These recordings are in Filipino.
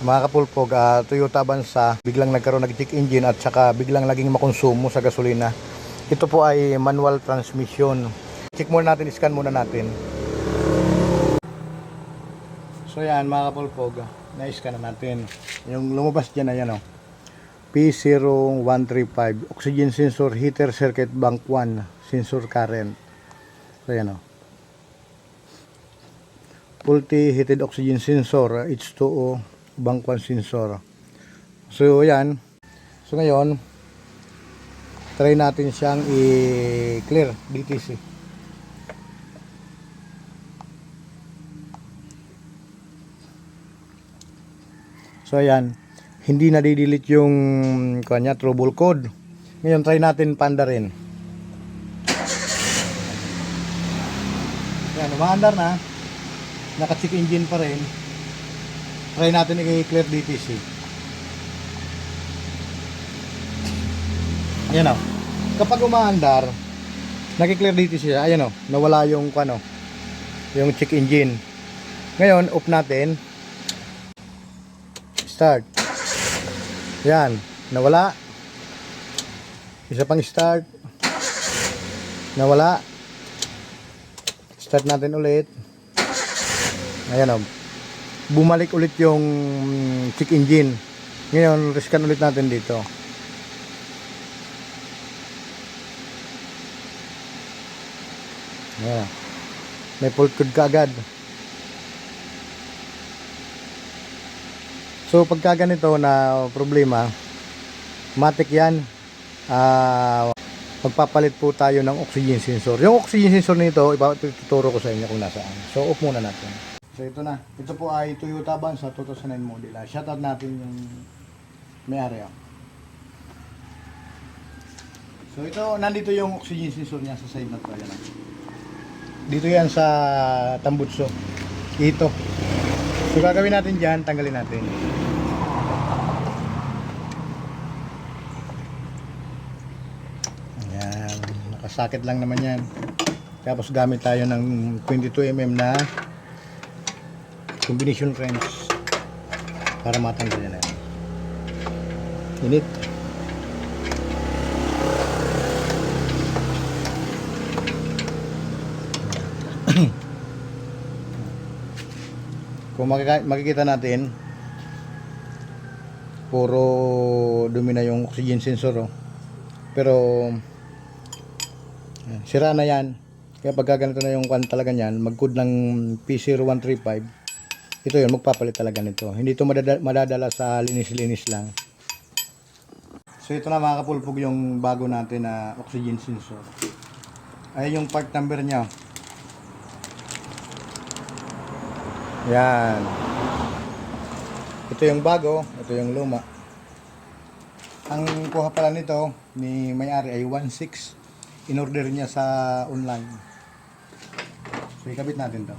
Mga kapulpog, Toyota Avanza, biglang nagkaroon nag-check engine at saka biglang naging makonsumo sa gasolina. Ito po ay manual transmission. Check muna natin, scan muna natin. So yan mga kapulpog, na-scan na natin. Yung lumabas dyan, ayan o. P0135, oxygen sensor, heater circuit bank 1, sensor current. So yan o. Faulty heated oxygen sensor, H2O, bank 1 sensor. So yan. So ngayon, try natin siyang i-clear DTC. So ayan, hindi na di-delete yung kanya trouble code. Ngayon try natin pandarin. Yan, umaandar na. Naka-check engine pa rin. Try natin i-clear DTC. Ayan o. Kapag umaandar, naki-clear DTC siya. Ayan o, nawala yung yung check engine. Ngayon, off natin. Start. Yan, nawala. Isa pang start. Nawala. Start natin ulit. Ayan o. Bumalik ulit yung check engine. Ngayon, rescan ulit natin dito. Ayan. May fault code ka agad. So pagka ganito na problema, matik yan, magpapalit po tayo ng oxygen sensor. Yung oxygen sensor nito, ituturo ko sa inyo kung nasaan. So off muna natin. So ito na, ito po ay Toyota Avanza 2009 model. Shoutout natin yung may-ari. So ito, nandito yung oxygen sensor niya sa side na to. Dito yan sa tambutso. Ito. So gagawin natin dyan, tanggalin natin. Ayan, nakasakit lang naman yan. Tapos gamit tayo ng 22mm na combination wrench para matanggal yan. Init. Kung makikita natin, puro dumi na yung oxygen sensor, pero sira na yan. Kaya pagka ganito na yung talaga niyan, mag-code ng P0135, ito yun, magpapalit talaga nito. Hindi ito madadala sa linis-linis lang. So ito na mga kapulpog yung bago natin na oxygen sensor. Ayan yung part number nya. Yan. Ito yung bago, ito yung luma. Ang kuha pala nito ni may-ari ay 1.6. In-order niya sa online. So ikabit natin to.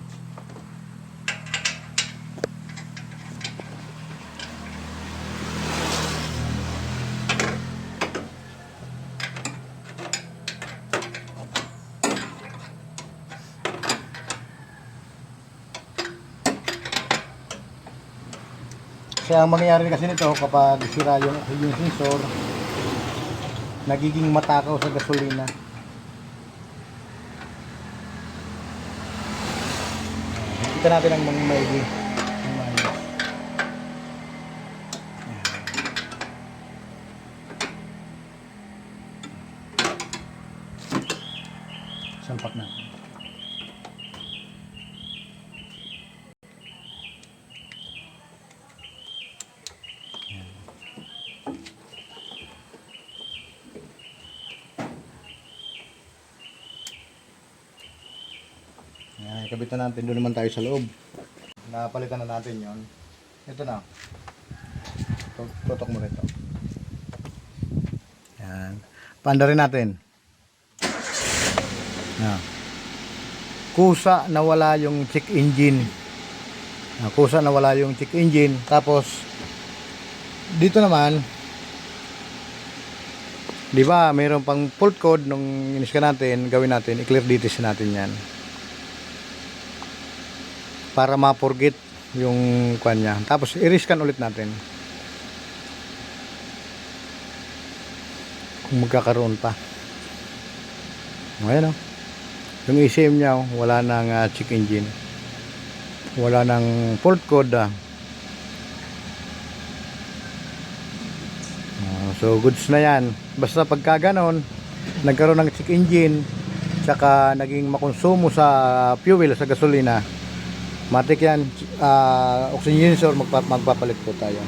Kaya ang mangyayari kasi nito kapag sira yung sensor, nagiging matakaw sa gasolina. Kita natin ang mga maigi. Salpak natin. Yan, ikabitan natin. Doon naman tayo sa loob. Napalitan na natin yon. Ito na. Tutok mo rito. Yan. Paanda rin natin. Yan. Kusa nawala yung check engine. Kusa nawala yung check engine. Tapos dito naman, di ba, mayroon pang fault code nung iniskan natin, gawin natin, i-clear DTC natin yan. Para ma-forget yung kwan niya. Tapos i-rescan ulit natin. Kung magkakaroon pa. Ayan o. Yung ECM niya, wala nang check engine. Wala nang fault code. So goods na yan. Basta pagka ganon, nagkaroon ng check engine, tsaka naging makonsumo sa fuel, sa gasolina, matik yan, oxygen sensor, magpapalit po tayo.